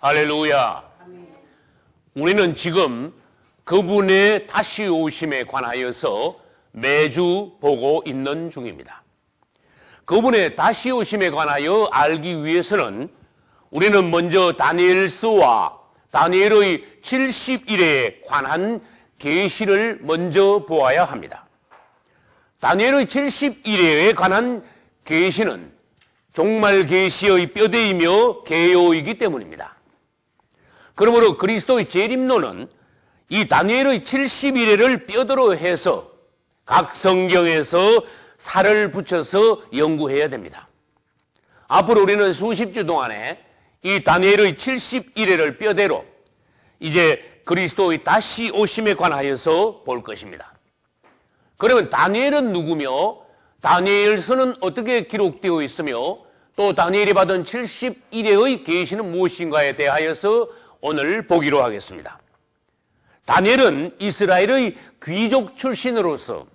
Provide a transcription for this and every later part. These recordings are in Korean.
할렐루야. 우리는 지금 그분의 다시 오심에 관하여서 매주 보고 있는 중입니다. 그분의 다시 오심에 관하여 알기 위해서는 우리는 먼저 다니엘서와 다니엘의 70일에 관한 계시를 먼저 보아야 합니다. 다니엘의 70일에 관한 계시는 종말 계시의 뼈대이며 개요이기 때문입니다. 그러므로 그리스도의 재림론은 이 다니엘의 70일을 뼈대로 해서 각 성경에서 살을 붙여서 연구해야 됩니다. 앞으로 우리는 수십 주 동안에 이 다니엘의 70일을 뼈대로 이제 그리스도의 다시 오심에 관하여서 볼 것입니다. 그러면 다니엘은 누구며 다니엘서는 어떻게 기록되어 있으며 또 다니엘이 받은 70일의 계시는 무엇인가에 대하여서 오늘 보기로 하겠습니다. 다니엘은 이스라엘의 귀족 출신으로서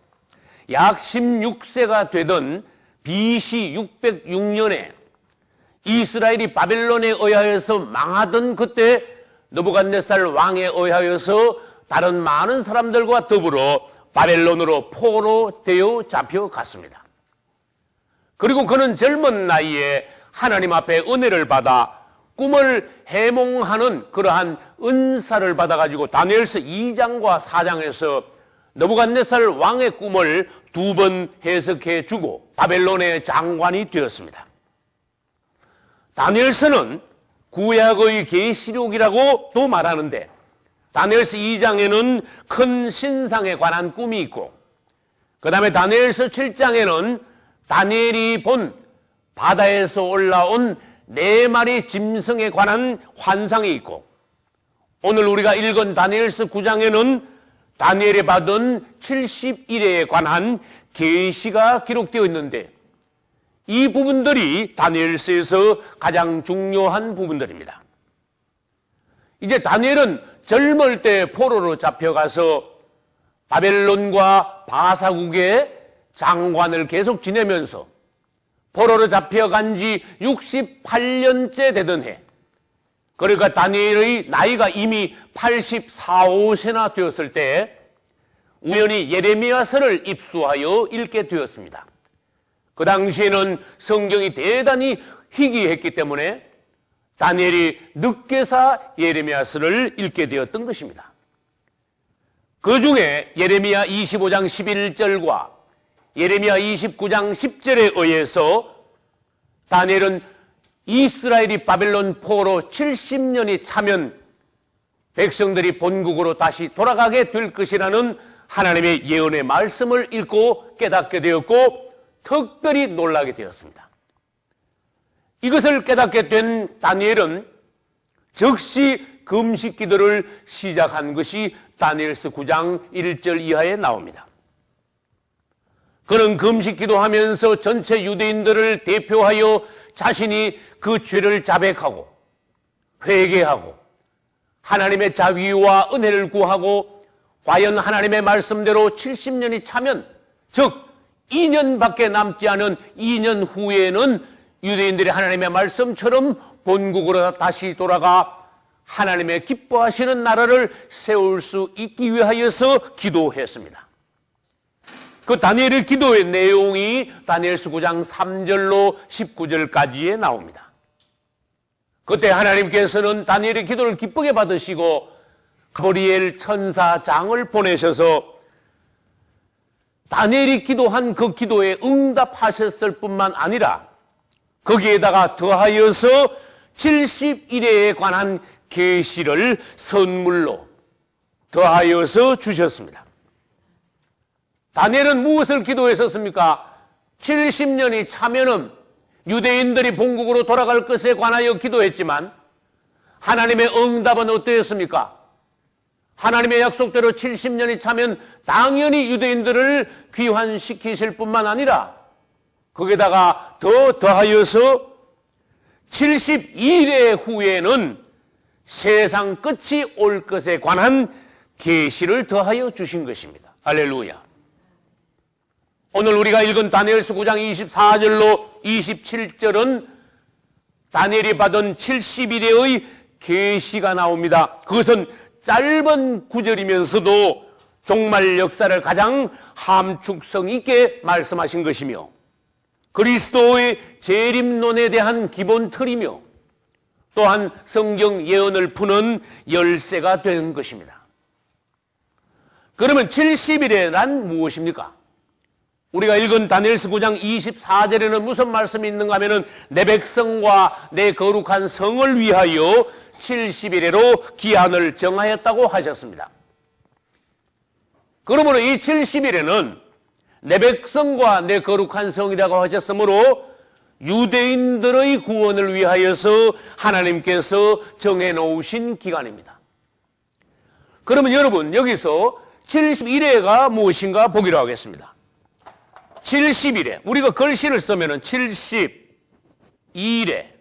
약 16세가 되던 BC 606년에 이스라엘이 바벨론에 의하여서 망하던 그때 느부갓네살 왕에 의하여서 다른 많은 사람들과 더불어 바벨론으로 포로되어 잡혀갔습니다. 그리고 그는 젊은 나이에 하나님 앞에 은혜를 받아 꿈을 해몽하는 그러한 은사를 받아가지고 다니엘서 2장과 4장에서 느부갓네살 왕의 꿈을 2번 해석해 주고 바벨론의 장관이 되었습니다. 다니엘서는 구약의 계시록이라고도 말하는데 다니엘서 2장에는 큰 신상에 관한 꿈이 있고 그 다음에 다니엘서 7장에는 다니엘이 본 바다에서 올라온 4마리 짐승에 관한 환상이 있고 오늘 우리가 읽은 다니엘서 9장에는 다니엘이 받은 70일에 관한 계시가 기록되어 있는데 이 부분들이 다니엘서에서 가장 중요한 부분들입니다. 이제 다니엘은 젊을 때 포로로 잡혀가서 바벨론과 바사국의 장관을 계속 지내면서 포로로 잡혀간 지 68년째 되던 해, 그러니까 다니엘의 나이가 이미 84, 5세나 되었을 때 우연히 예레미야서를 입수하여 읽게 되었습니다. 그 당시에는 성경이 대단히 희귀했기 때문에 다니엘이 늦게사 예레미야서를 읽게 되었던 것입니다. 그 중에 예레미야 25장 11절과 예레미야 29장 10절에 의해서 다니엘은 이스라엘이 바벨론 포로 70년이 차면 백성들이 본국으로 다시 돌아가게 될 것이라는 하나님의 예언의 말씀을 읽고 깨닫게 되었고 특별히 놀라게 되었습니다. 이것을 깨닫게 된 다니엘은 즉시 금식 기도를 시작한 것이 다니엘서 9장 1절 이하에 나옵니다. 그는 금식 기도하면서 전체 유대인들을 대표하여 자신이 그 죄를 자백하고 회개하고 하나님의 자비와 은혜를 구하고 과연 하나님의 말씀대로 70년이 차면 즉 2년밖에 남지 않은 2년 후에는 유대인들이 하나님의 말씀처럼 본국으로 다시 돌아가 하나님의 기뻐하시는 나라를 세울 수 있기 위하여서 기도했습니다. 그 다니엘의 기도의 내용이 다니엘서 9장 3절로 19절까지에 나옵니다. 그때 하나님께서는 다니엘의 기도를 기쁘게 받으시고 가브리엘 천사장을 보내셔서 다니엘이 기도한 그 기도에 응답하셨을 뿐만 아니라 거기에다가 더하여서 70일에 관한 계시를 선물로 더하여서 주셨습니다. 다니엘은 무엇을 기도했었습니까? 70년이 차면은 유대인들이 본국으로 돌아갈 것에 관하여 기도했지만 하나님의 응답은 어떠했습니까? 하나님의 약속대로 70년이 차면 당연히 유대인들을 귀환시키실 뿐만 아니라 거기다가 더하여서 72일 후에는 세상 끝이 올 것에 관한 계시를 더하여 주신 것입니다. 할렐루야. 오늘 우리가 읽은 다니엘서 9장 24절로 27절은 다니엘이 받은 70일의 계시가 나옵니다. 그것은 짧은 구절이면서도 종말 역사를 가장 함축성 있게 말씀하신 것이며 그리스도의 재림론에 대한 기본 틀이며 또한 성경 예언을 푸는 열쇠가 된 것입니다. 그러면 70일에란 무엇입니까? 우리가 읽은 다니엘서 9장 24절에는 무슨 말씀이 있는가 하면은 내 백성과 내 거룩한 성을 위하여 70일에로 기한을 정하였다고 하셨습니다. 그러므로 이 70일에는 내 백성과 내 거룩한 성이라고 하셨으므로 유대인들의 구원을 위하여서 하나님께서 정해놓으신 기간입니다. 그러면 여러분 여기서 71회가 무엇인가 보기로 하겠습니다. 70일에 우리가 글씨를 쓰면 72회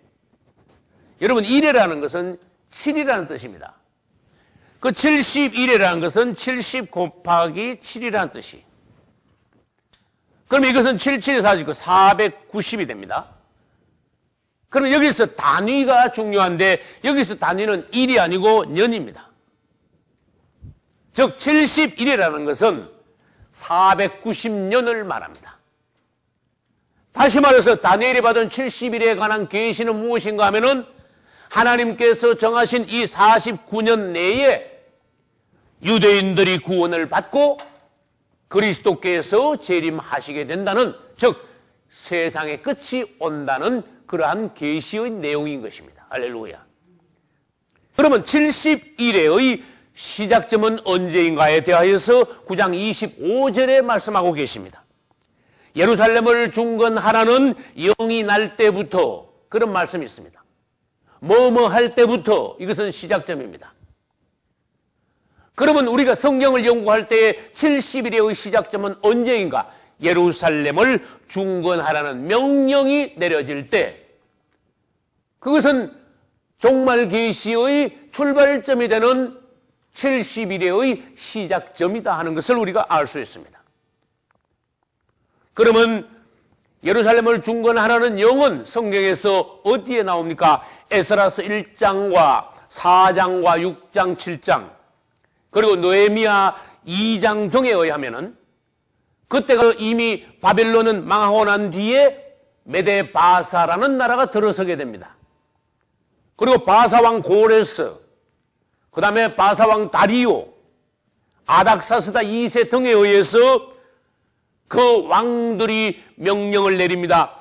여러분 1회라는 것은 7이라는 뜻입니다. 그 71회라는 것은 70 곱하기 7이라는 뜻이. 그러면 이것은 77에 49, 490이 됩니다. 그러면 여기서 단위가 중요한데 여기서 단위는 1이 아니고 년입니다. 즉 71이라는 것은 490년을 말합니다. 다시 말해서 다니엘이 받은 70일에 관한 계시는 무엇인가 하면은 하나님께서 정하신 이 49년 내에 유대인들이 구원을 받고 그리스도께서 재림하시게 된다는 즉 세상의 끝이 온다는 그러한 계시의 내용인 것입니다. 할렐루야. 그러면 70일의 시작점은 언제인가에 대하여서 9장 25절에 말씀하고 계십니다. 예루살렘을 중건하라는 영이 날 때부터 그런 말씀이 있습니다. 뭐뭐 할 때부터 이것은 시작점입니다. 그러면 우리가 성경을 연구할 때의 70일의 시작점은 언제인가? 예루살렘을 중건하라는 명령이 내려질 때 그것은 종말 계시의 출발점이 되는 70일의 시작점이다 하는 것을 우리가 알 수 있습니다. 그러면 예루살렘을 중건하라는 영은 성경에서 어디에 나옵니까? 에스라서 1장과 4장과 6장, 7장 그리고 느헤미야 2장 등에 의하면은 그때가 이미 바벨론은 망하고 난 뒤에 메데 바사라는 나라가 들어서게 됩니다. 그리고 바사왕 고레스, 그 다음에 바사왕 다리오, 아닥사스다 2세 등에 의해서 그 왕들이 명령을 내립니다.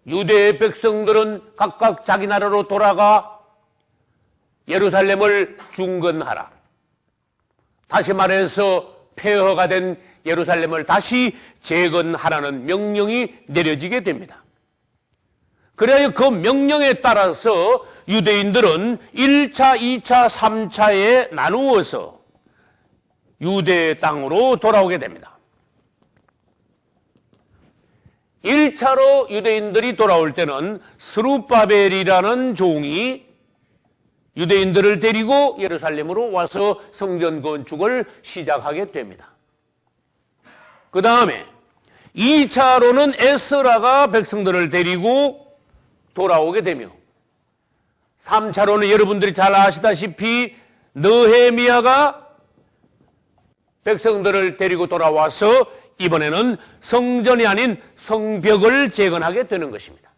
유대의 백성들은 각각 자기 나라로 돌아가 예루살렘을 중건하라. 다시 말해서 폐허가 된 예루살렘을 다시 재건하라는 명령이 내려지게 됩니다. 그래야 그 명령에 따라서 유대인들은 1차, 2차, 3차에 나누어서 유대 땅으로 돌아오게 됩니다. 1차로 유대인들이 돌아올 때는 스룹바벨이라는 종이 유대인들을 데리고 예루살렘으로 와서 성전 건축을 시작하게 됩니다. 그 다음에 2차로는 에스라가 백성들을 데리고 돌아오게 되며 3차로는 여러분들이 잘 아시다시피 느헤미야가 백성들을 데리고 돌아와서 이번에는 성전이 아닌 성벽을 재건하게 되는 것입니다.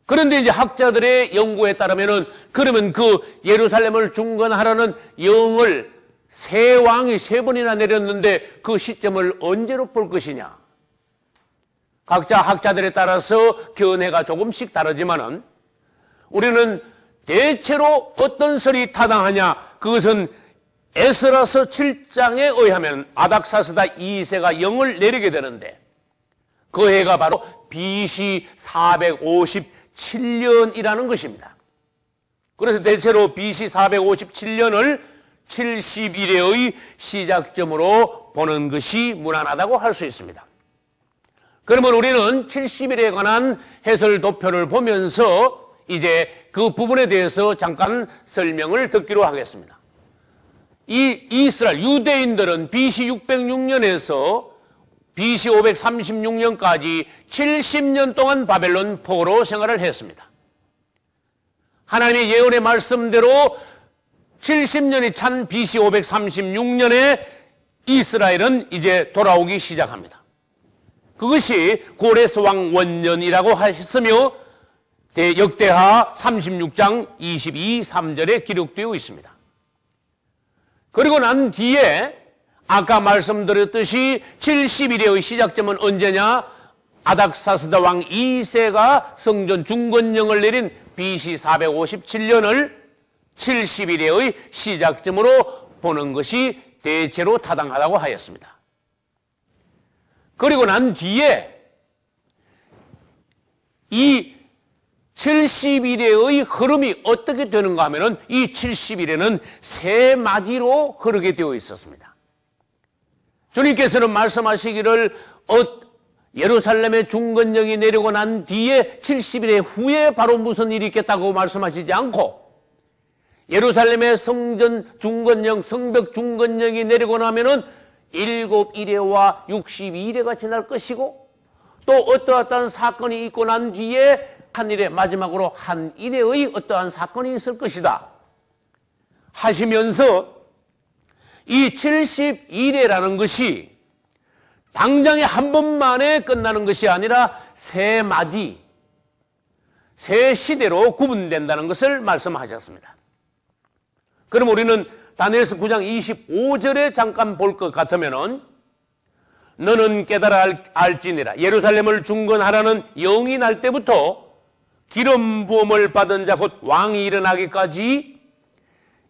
그런데 이제 학자들의 연구에 따르면은 그러면 그 예루살렘을 중건하라는 영을 세 왕이 세 번이나 내렸는데 그 시점을 언제로 볼 것이냐? 각자 학자들에 따라서 견해가 조금씩 다르지만은 우리는 대체로 어떤 설이 타당하냐? 그것은 에스라서 7장에 의하면 아닥사스다 2세가 영을 내리게 되는데 그 해가 바로 BC 457년이라는 것입니다. 그래서 대체로 BC 457년을 70일의 시작점으로 보는 것이 무난하다고 할 수 있습니다. 그러면 우리는 70일에 관한 해설 도표를 보면서 이제 그 부분에 대해서 잠깐 설명을 듣기로 하겠습니다. 이 이스라엘 유대인들은 BC 606년에서 BC 536년까지 70년 동안 바벨론 포로 생활을 했습니다. 하나님의 예언의 말씀대로 70년이 찬 BC 536년에 이스라엘은 이제 돌아오기 시작합니다. 그것이 고레스 왕 원년이라고 했으며 역대하 36장 22, 3절에 기록되어 있습니다. 그리고 난 뒤에 아까 말씀드렸듯이 70일의 시작점은 언제냐? 아닥사스다 왕 2세가 성전 중건령을 내린 BC 457년을 70일의 시작점으로 보는 것이 대체로 타당하다고 하였습니다. 그리고 난 뒤에 이 70일의 흐름이 어떻게 되는가 하면은 이 70일에는 세 마디로 흐르게 되어 있었습니다. 주님께서는 말씀하시기를 예루살렘의 중건령이 내리고 난 뒤에 70일 후에 바로 무슨 일이 있겠다고 말씀하시지 않고 예루살렘의 성전 중건령, 성벽 중건령이 내리고 나면은 7일에와 62일에가 지날 것이고 또 어떠한 사건이 있고 난 뒤에 한 일에 마지막으로 한 일의 어떠한 사건이 있을 것이다 하시면서 이 70일이라는 것이 당장에 한 번만에 끝나는 것이 아니라 세 마디, 세 시대로 구분된다는 것을 말씀하셨습니다. 그럼 우리는 다니엘서 9장 25절에 잠깐 볼 것 같으면은 너는 깨달아 알지니라 예루살렘을 중건하라는 영이 날 때부터 기름 부음을 받은 자 곧 왕이 일어나기까지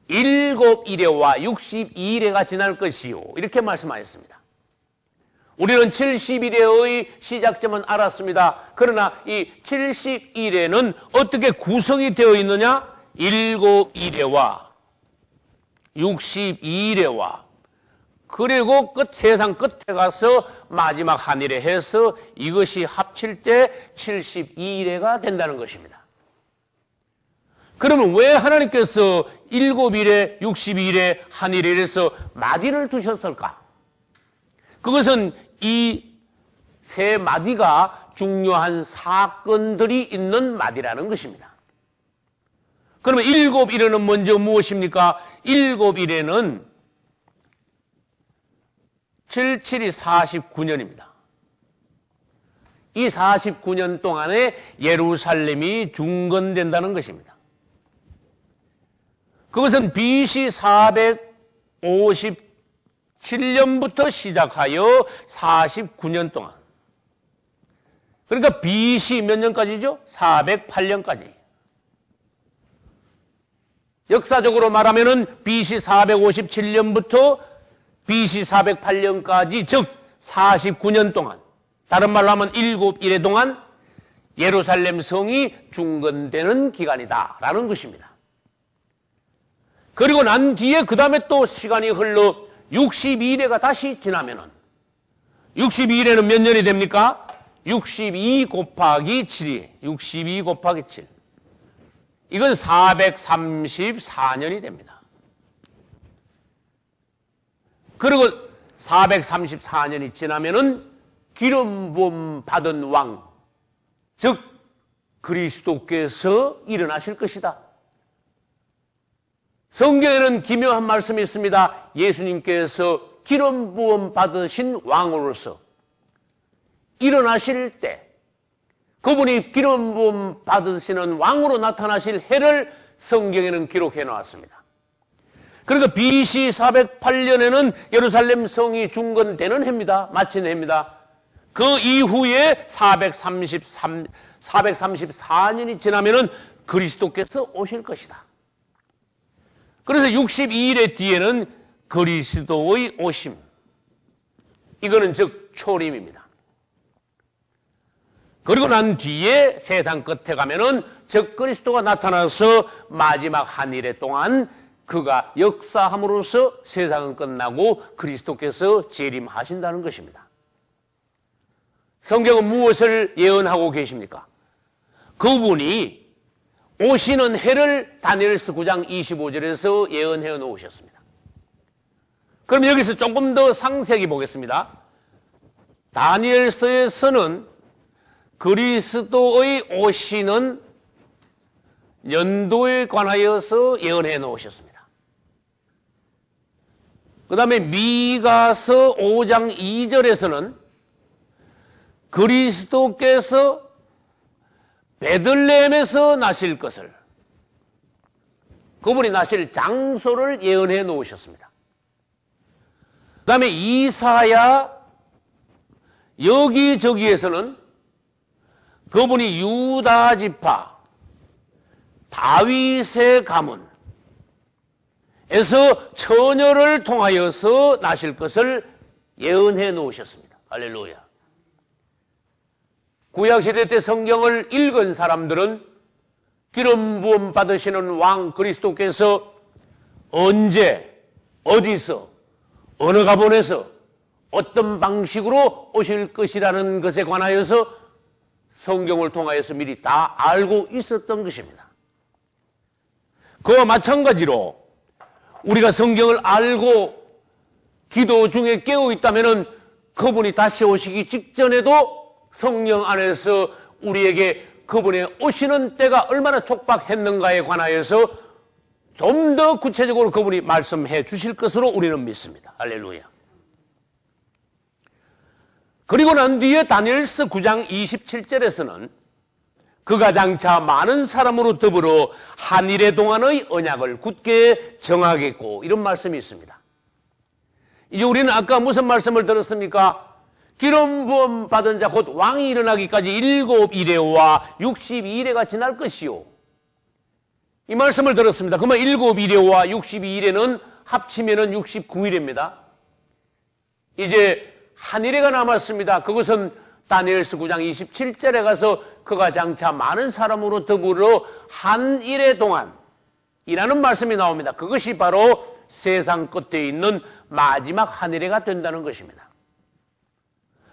7일에와 62일에가 지날 것이요 이렇게 말씀하셨습니다. 우리는 70일의 시작점은 알았습니다. 그러나 이 70일에는 어떻게 구성이 되어 있느냐? 7일에와 62일에와 그리고 세상 끝에 가서 마지막 한 일에 해서 이것이 합칠 때 72일에가 된다는 것입니다. 그러면 왜 하나님께서 7일에 62일에 한 일에 이래서 마디를 두셨을까? 그것은 이 세 마디가 중요한 사건들이 있는 마디라는 것입니다. 그러면 7일에는 먼저 무엇입니까? 7일에는 77이 49년입니다. 이 49년 동안에 예루살렘이 중건된다는 것입니다. 그것은 BC 457년부터 시작하여 49년 동안. 그러니까 BC 몇 년까지죠? 408년까지. 역사적으로 말하면은 BC 457년부터 BC 408년까지 즉 49년 동안 다른 말로 하면 7일의 동안 예루살렘 성이 중건되는 기간이다라는 것입니다. 그리고 난 뒤에 그 다음에 또 시간이 흘러 62일에가 다시 지나면은 62일에는 몇 년이 됩니까? 62 곱하기 7이 62 곱하기 7 이건 434년이 됩니다. 그리고 434년이 지나면은 기름 부음 받은 왕, 즉 그리스도께서 일어나실 것이다. 성경에는 기묘한 말씀이 있습니다. 예수님께서 기름 부음 받으신 왕으로서 일어나실 때 그분이 기름 부음 받으시는 왕으로 나타나실 해를 성경에는 기록해 놓았습니다. 그러니까 BC 408년에는 예루살렘 성이 중건되는 해입니다. 마치는 해입니다. 그 이후에 434년이 지나면은 그리스도께서 오실 것이다. 그래서 62일의 뒤에는 그리스도의 오심. 이거는 즉 초림입니다. 그리고 난 뒤에 세상 끝에 가면은 즉 그리스도가 나타나서 마지막 한 일에 동안 그가 역사함으로써 세상은 끝나고 그리스도께서 재림하신다는 것입니다. 성경은 무엇을 예언하고 계십니까? 그분이 오시는 해를 다니엘서 9장 25절에서 예언해 놓으셨습니다. 그럼 여기서 조금 더 상세하게 보겠습니다. 다니엘서에서는 그리스도의 오시는 연도에 관하여서 예언해 놓으셨습니다. 그 다음에 미가서 5장 2절에서는 그리스도께서 베들레헴에서 나실 것을, 그분이 나실 장소를 예언해 놓으셨습니다. 그 다음에 이사야 여기저기에서는 그분이 유다 지파 다윗의 가문에서 처녀를 통하여서 나실 것을 예언해 놓으셨습니다. 할렐루야. 구약시대 때 성경을 읽은 사람들은 기름 부음 받으시는 왕 그리스도께서 언제, 어디서, 어느 가문에서 어떤 방식으로 오실 것이라는 것에 관하여서 성경을 통하여서 미리 다 알고 있었던 것입니다. 그와 마찬가지로 우리가 성경을 알고 기도 중에 깨어 있다면 그분이 다시 오시기 직전에도 성령 안에서 우리에게 그분의 오시는 때가 얼마나 촉박했는가에 관하여서 좀 더 구체적으로 그분이 말씀해 주실 것으로 우리는 믿습니다. 할렐루야. 그리고 난 뒤에 다니엘서 9장 27절에서는 그가 장차 많은 사람으로 더불어 한일의 동안의 언약을 굳게 정하겠고, 이런 말씀이 있습니다. 이제 우리는 아까 무슨 말씀을 들었습니까? 기름 부음 받은 자 곧 왕이 일어나기까지 7이레와 62이레가 지날 것이요. 이 말씀을 들었습니다. 그러면 7이레와 62이레는 합치면은 69일입니다. 이제 한 이레가 남았습니다. 그것은 다니엘서 9장 27절에 가서 그가 장차 많은 사람으로 더불어 한 일의 동안이라는 말씀이 나옵니다. 그것이 바로 세상 끝에 있는 마지막 한 일회가 된다는 것입니다.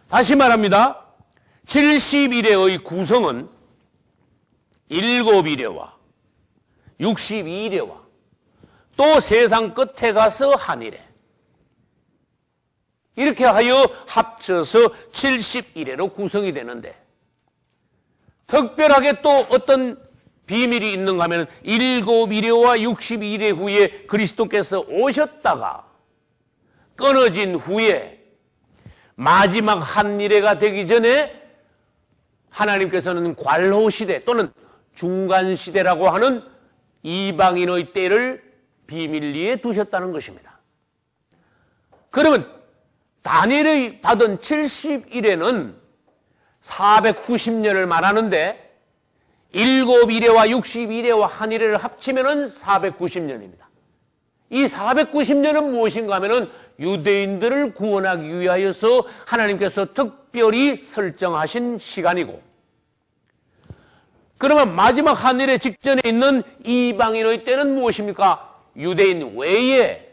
다시 말합니다. 70일의 구성은 7일회와 62일회와 또 세상 끝에 가서 한 일회, 이렇게 하여 합쳐서 70일회로 구성이 되는데, 특별하게 또 어떤 비밀이 있는가 하면 7일회와 62일회 후에 그리스도께서 오셨다가 끊어진 후에 마지막 한 일회가 되기 전에 하나님께서는 관호시대 또는 중간시대라고 하는 이방인의 때를 비밀리에 두셨다는 것입니다. 그러면 다니엘이 받은 70일에는 490년을 말하는데 7일회와 62일회와 한 일회를 합치면 490년입니다. 이 490년은 무엇인가 하면 유대인들을 구원하기 위하여서 하나님께서 특별히 설정하신 시간이고, 그러면 마지막 한 일회 직전에 있는 이방인의 때는 무엇입니까? 유대인 외에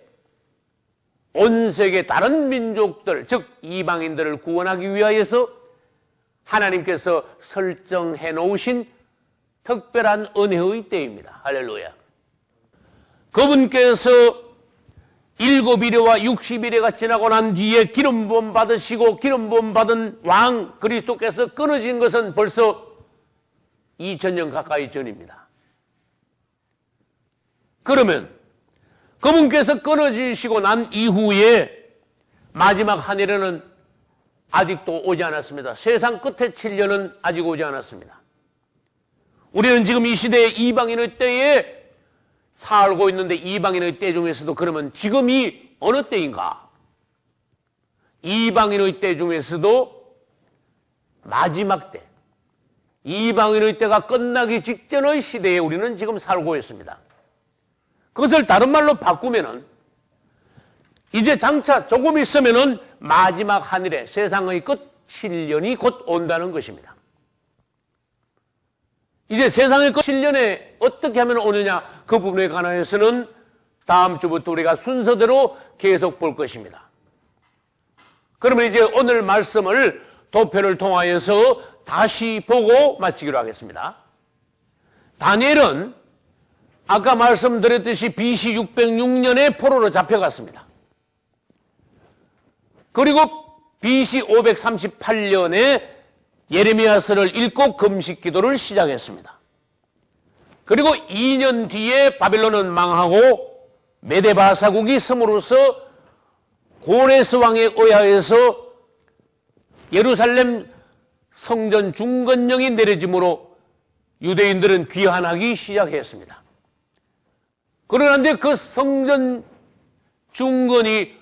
온 세계 다른 민족들, 즉 이방인들을 구원하기 위하여서 하나님께서 설정해 놓으신 특별한 은혜의 때입니다. 할렐루야. 그분께서 7일회와 60일회가 지나고 난 뒤에 기름 부음 받으시고 기름 부음 받은 왕 그리스도께서 끊어진 것은 벌써 2000년 가까이 전입니다. 그러면 그분께서 끊어지시고 난 이후에 마지막 한 일회는 아직도 오지 않았습니다. 세상 끝의 7년은 아직 오지 않았습니다. 우리는 지금 이 시대의 이방인의 때에 살고 있는데, 이방인의 때 중에서도 그러면 지금이 어느 때인가? 이방인의 때 중에서도 마지막 때, 이방인의 때가 끝나기 직전의 시대에 우리는 지금 살고 있습니다. 그것을 다른 말로 바꾸면은 이제 장차 조금 있으면은 마지막 한 일에 세상의 끝 7년이 곧 온다는 것입니다. 이제 세상의 끝 7년에 어떻게 하면 오느냐, 그 부분에 관해서는 다음 주부터 우리가 순서대로 계속 볼 것입니다. 그러면 이제 오늘 말씀을 도표를 통하여서 다시 보고 마치기로 하겠습니다. 다니엘은 아까 말씀드렸듯이 BC 606년에 포로로 잡혀갔습니다. 그리고 BC 538년에 예레미야서를 읽고 금식 기도를 시작했습니다. 그리고 2년 뒤에 바벨론은 망하고 메데바사국이 섬으로서 고레스 왕에 의하여서 예루살렘 성전 중건령이 내려짐으로 유대인들은 귀환하기 시작했습니다. 그런데 그 성전 중건이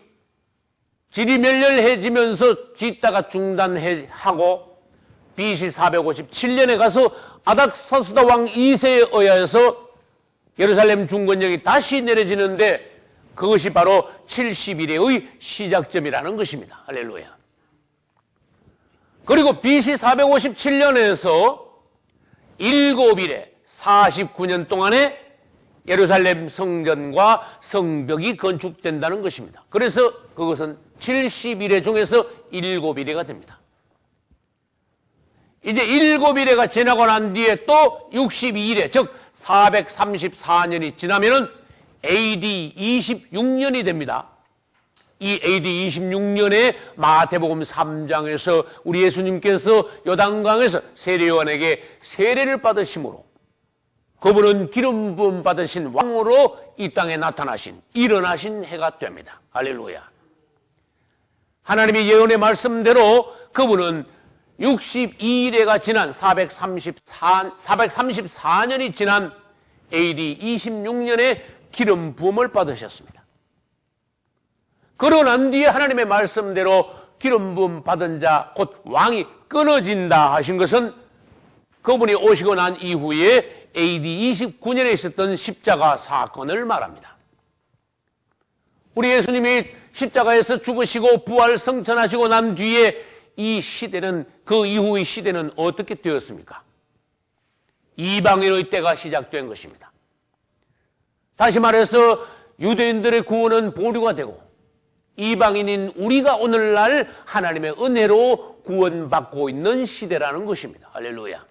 지리멸렬해지면서 짓다가 중단하고 BC 457년에 가서 아닥사스다 왕 2세에 의하여서 예루살렘 중건령이 다시 내려지는데 그것이 바로 70일의 시작점이라는 것입니다. 할렐루야. 그리고 BC 457년에서 7일에 49년 동안에 예루살렘 성전과 성벽이 건축된다는 것입니다. 그래서 그것은 70일의 중에서 7일에가 됩니다. 이제 7일에가 지나고 난 뒤에 또 62일에, 즉 434년이 지나면은 AD 26년이 됩니다. 이 AD 26년에 마태복음 3장에서 우리 예수님께서 요단강에서 세례요한에게 세례를 받으심으로 그분은 기름 부음 받으신 왕으로 이 땅에 나타나신 일어나신 해가 됩니다. 할렐루야. 하나님의 예언의 말씀대로 그분은 62일에가 지난 434년이 지난 AD 26년에 기름 부음을 받으셨습니다. 그러고 난 뒤에 하나님의 말씀대로 기름 부음 받은 자 곧 왕이 끊어진다 하신 것은 그분이 오시고 난 이후에 AD 29년에 있었던 십자가 사건을 말합니다. 우리 예수님이 십자가에서 죽으시고 부활 성천하시고 난 뒤에 이 시대는, 그 이후의 시대는 어떻게 되었습니까? 이방인의 때가 시작된 것입니다. 다시 말해서 유대인들의 구원은 보류가 되고 이방인인 우리가 오늘날 하나님의 은혜로 구원받고 있는 시대라는 것입니다. 할렐루야.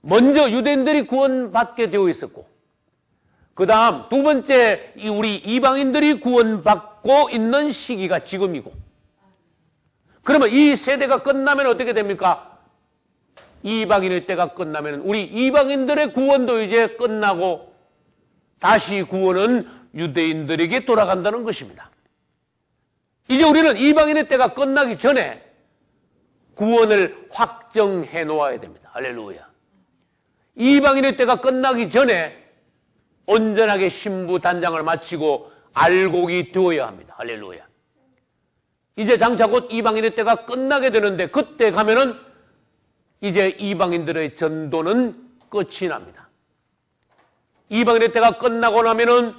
먼저 유대인들이 구원받게 되어 있었고 그 다음 두 번째 우리 이방인들이 구원받고 있는 시기가 지금이고, 그러면 이 세대가 끝나면 어떻게 됩니까? 이방인의 때가 끝나면 우리 이방인들의 구원도 이제 끝나고 다시 구원은 유대인들에게 돌아간다는 것입니다. 이제 우리는 이방인의 때가 끝나기 전에 구원을 확정해 놓아야 됩니다. 할렐루야. 이방인의 때가 끝나기 전에 온전하게 신부 단장을 마치고 알곡이 되어야 합니다. 할렐루야. 이제 장차 곧 이방인의 때가 끝나게 되는데 그때 가면은 이제 이방인들의 전도는 끝이 납니다. 이방인의 때가 끝나고 나면은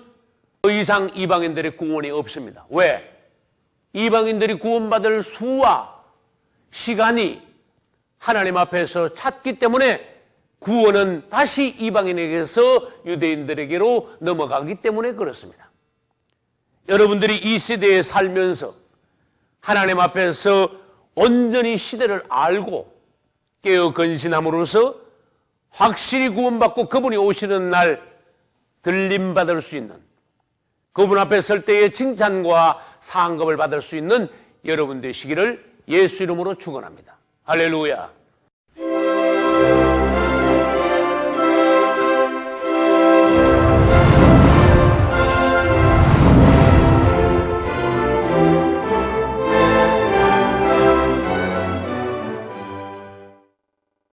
더 이상 이방인들의 구원이 없습니다. 왜? 이방인들이 구원받을 수와 시간이 하나님 앞에서 찼기 때문에 구원은 다시 이방인에게서 유대인들에게로 넘어가기 때문에 그렇습니다. 여러분들이 이 시대에 살면서 하나님 앞에서 온전히 시대를 알고 깨어 근신함으로써 확실히 구원받고 그분이 오시는 날 들림받을 수 있는, 그분 앞에 설 때의 칭찬과 상급을 받을 수 있는 여러분 되시기를 예수 이름으로 축원합니다. 할렐루야.